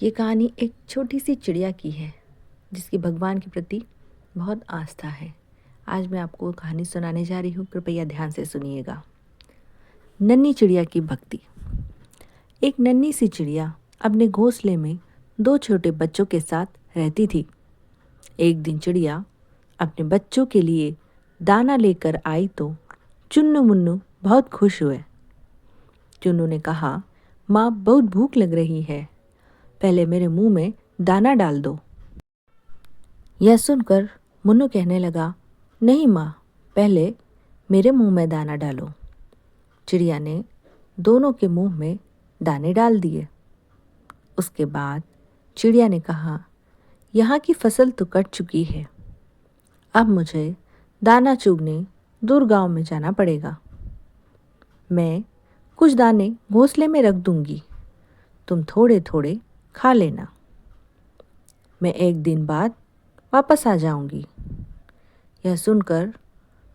ये कहानी एक छोटी सी चिड़िया की है जिसकी भगवान के प्रति बहुत आस्था है। आज मैं आपको कहानी सुनाने जा रही हूँ, कृपया ध्यान से सुनिएगा। नन्ही चिड़िया की भक्ति। एक नन्ही सी चिड़िया अपने घोंसले में दो छोटे बच्चों के साथ रहती थी। एक दिन चिड़िया अपने बच्चों के लिए दाना लेकर आई तो चुन्नू मुन्नू बहुत खुश हुए। चुन्नू ने कहा, माँ बहुत भूख लग रही है, पहले मेरे मुंह में दाना डाल दो। यह सुनकर मुन्नू कहने लगा, नहीं माँ, पहले मेरे मुंह में दाना डालो। चिड़िया ने दोनों के मुंह में दाने डाल दिए। उसके बाद चिड़िया ने कहा, यहाँ की फसल तो कट चुकी है, अब मुझे दाना चुगने दूर गांव में जाना पड़ेगा। मैं कुछ दाने घोंसले में रख दूंगी, तुम थोड़े थोड़े खा लेना। मैं एक दिन बाद वापस आ जाऊंगी। यह सुनकर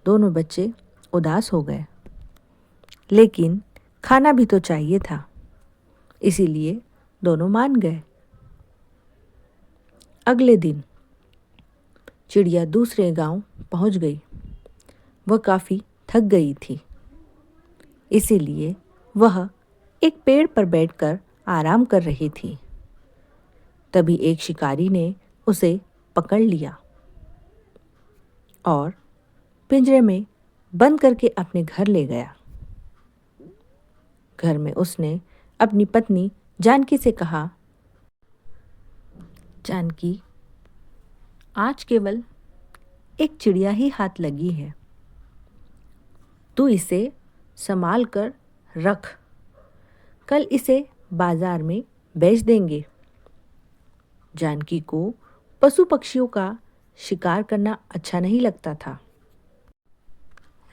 दोनों बच्चे उदास हो गए, लेकिन खाना भी तो चाहिए था, इसीलिए दोनों मान गए। अगले दिन चिड़िया दूसरे गांव पहुंच गई। वह काफ़ी थक गई थी, इसीलिए वह एक पेड़ पर बैठकर आराम कर रही थी। तभी एक शिकारी ने उसे पकड़ लिया और पिंजरे में बंद करके अपने घर ले गया। घर में उसने अपनी पत्नी जानकी से कहा, जानकी, आज केवल एक चिड़िया ही हाथ लगी है, तू इसे संभाल कर रख, कल इसे बाजार में बेच देंगे। जानकी को पशु पक्षियों का शिकार करना अच्छा नहीं लगता था।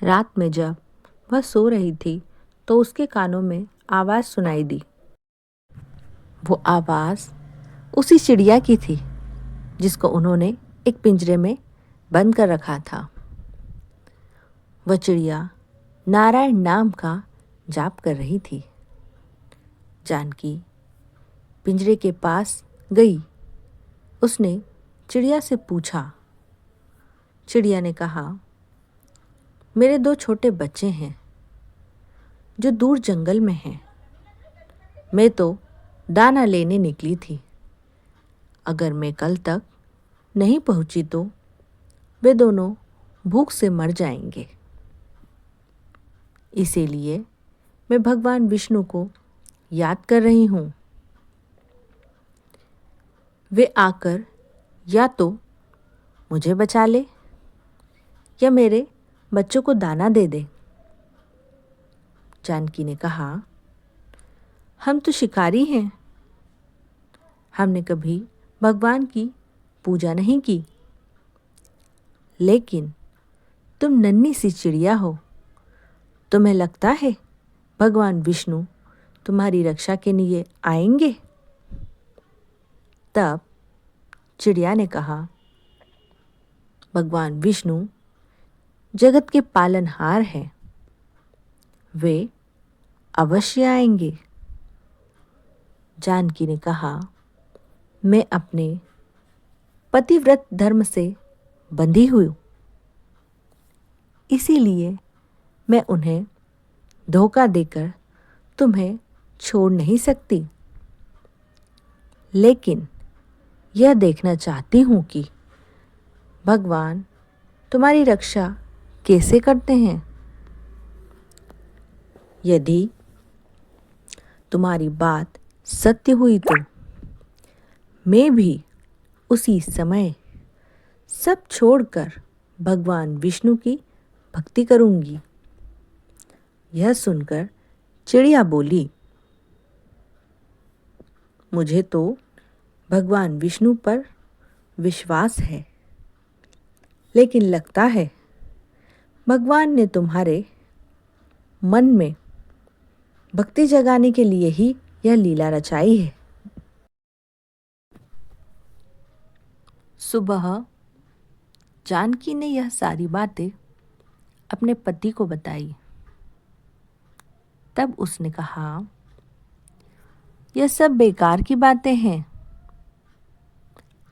रात में जब वह सो रही थी तो उसके कानों में आवाज़ सुनाई दी। वो आवाज़ उसी चिड़िया की थी जिसको उन्होंने एक पिंजरे में बंद कर रखा था। वह चिड़िया नारायण नाम का जाप कर रही थी। जानकी पिंजरे के पास गई। उसने चिड़िया से पूछा। चिड़िया ने कहा, मेरे दो छोटे बच्चे हैं जो दूर जंगल में हैं। मैं तो दाना लेने निकली थी, अगर मैं कल तक नहीं पहुंची तो वे दोनों भूख से मर जाएंगे। इसीलिए मैं भगवान विष्णु को याद कर रही हूँ। वे आकर या तो मुझे बचा ले या मेरे बच्चों को दाना दे दे। जानकी ने कहा, हम तो शिकारी हैं, हमने कभी भगवान की पूजा नहीं की, लेकिन तुम नन्ही सी चिड़िया हो, तुम्हें लगता है भगवान विष्णु तुम्हारी रक्षा के लिए आएंगे? तब चिड़िया ने कहा, भगवान विष्णु जगत के पालनहार हैं, वे अवश्य आएंगे। जानकी ने कहा, मैं अपने पतिव्रत धर्म से बंधी हुई, इसीलिए मैं उन्हें धोखा देकर तुम्हें छोड़ नहीं सकती, लेकिन यह देखना चाहती हूँ कि भगवान तुम्हारी रक्षा कैसे करते हैं। यदि तुम्हारी बात सत्य हुई तो मैं भी उसी समय सब छोड़कर भगवान विष्णु की भक्ति करूंगी। यह सुनकर चिड़िया बोली, मुझे तो भगवान विष्णु पर विश्वास है, लेकिन लगता है भगवान ने तुम्हारे मन में भक्ति जगाने के लिए ही यह लीला रचाई है। सुबह जानकी ने यह सारी बातें अपने पति को बताई। तब उसने कहा, यह सब बेकार की बातें हैं,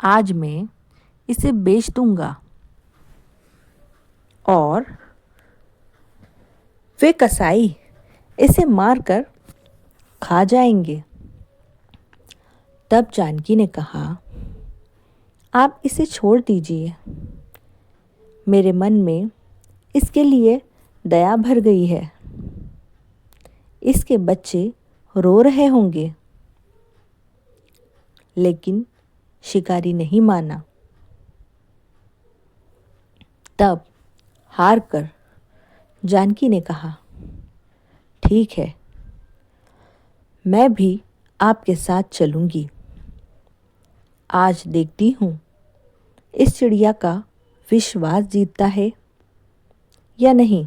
आज मैं इसे बेच दूंगा और वे कसाई इसे मारकर खा जाएंगे। तब जानकी ने कहा, आप इसे छोड़ दीजिए, मेरे मन में इसके लिए दया भर गई है। इसके बच्चे रो रहे होंगे। लेकिन शिकारी नहीं माना। तब हार कर जानकी ने कहा, ठीक है, मैं भी आपके साथ चलूंगी। आज देखती हूँ इस चिड़िया का विश्वास जीतता है या नहीं।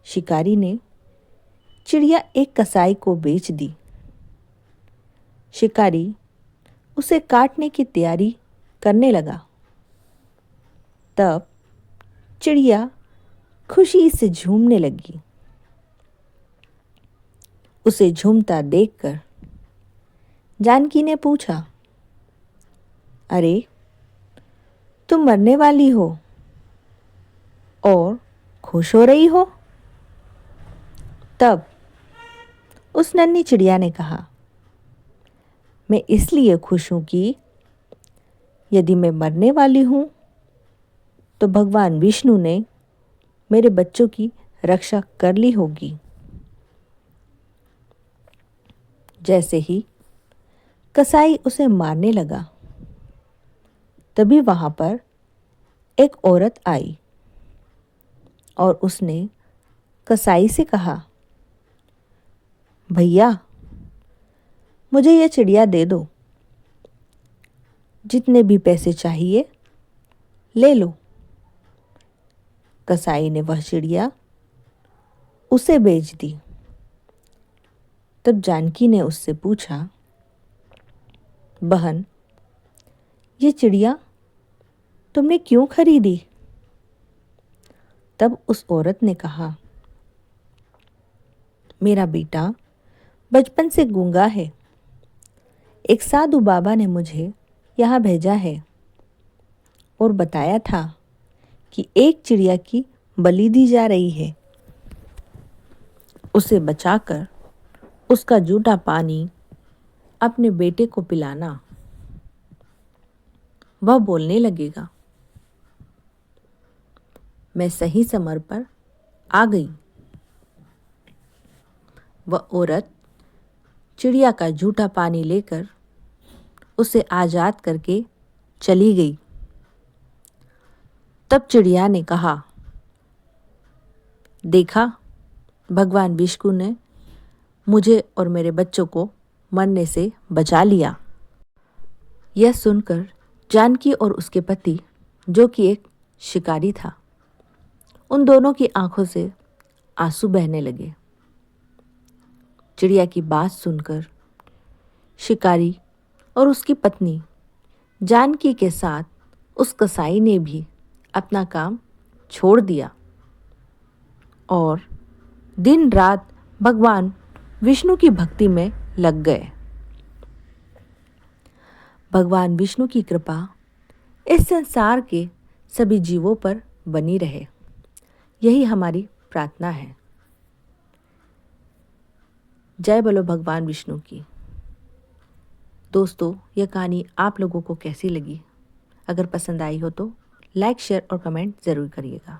शिकारी ने चिड़िया एक कसाई को बेच दी। शिकारी उसे काटने की तैयारी करने लगा। तब चिड़िया खुशी से झूमने लगी। उसे झूमता देखकर जानकी ने पूछा, अरे, तुम मरने वाली हो और खुश हो रही हो? तब उस नन्ही चिड़िया ने कहा, मैं इसलिए खुश हूं कि यदि मैं मरने वाली हूं तो भगवान विष्णु ने मेरे बच्चों की रक्षा कर ली होगी। जैसे ही कसाई उसे मारने लगा, तभी वहां पर एक औरत आई और उसने कसाई से कहा, भैया, मुझे यह चिड़िया दे दो। जितने भी पैसे चाहिए ले लो। कसाई ने वह चिड़िया उसे बेच दी। तब जानकी ने उससे पूछा, बहन, ये चिड़िया तुमने क्यों खरीदी? तब उस औरत ने कहा, मेरा बेटा बचपन से गूंगा है। एक साधु बाबा ने मुझे यहाँ भेजा है और बताया था कि एक चिड़िया की बलि दी जा रही है। उसे बचाकर उसका जूठा पानी अपने बेटे को पिलाना। वह बोलने लगेगा। मैं सही समय पर आ गई। वह औरत चिड़िया का जूठा पानी लेकर उसे आजाद करके चली गई। तब चिड़िया ने कहा, देखा, भगवान विष्णु ने मुझे और मेरे बच्चों को मरने से बचा लिया। यह सुनकर जानकी और उसके पति, जो कि एक शिकारी था, उन दोनों की आंखों से आंसू बहने लगे। चिड़िया की बात सुनकर शिकारी और उसकी पत्नी जानकी के साथ उस कसाई ने भी अपना काम छोड़ दिया और दिन रात भगवान विष्णु की भक्ति में लग गए। भगवान विष्णु की कृपा इस संसार के सभी जीवों पर बनी रहे, यही हमारी प्रार्थना है। जय बोलो भगवान विष्णु की। दोस्तों, यह कहानी आप लोगों को कैसी लगी? अगर पसंद आई हो तो लाइक, शेयर और कमेंट ज़रूर करिएगा।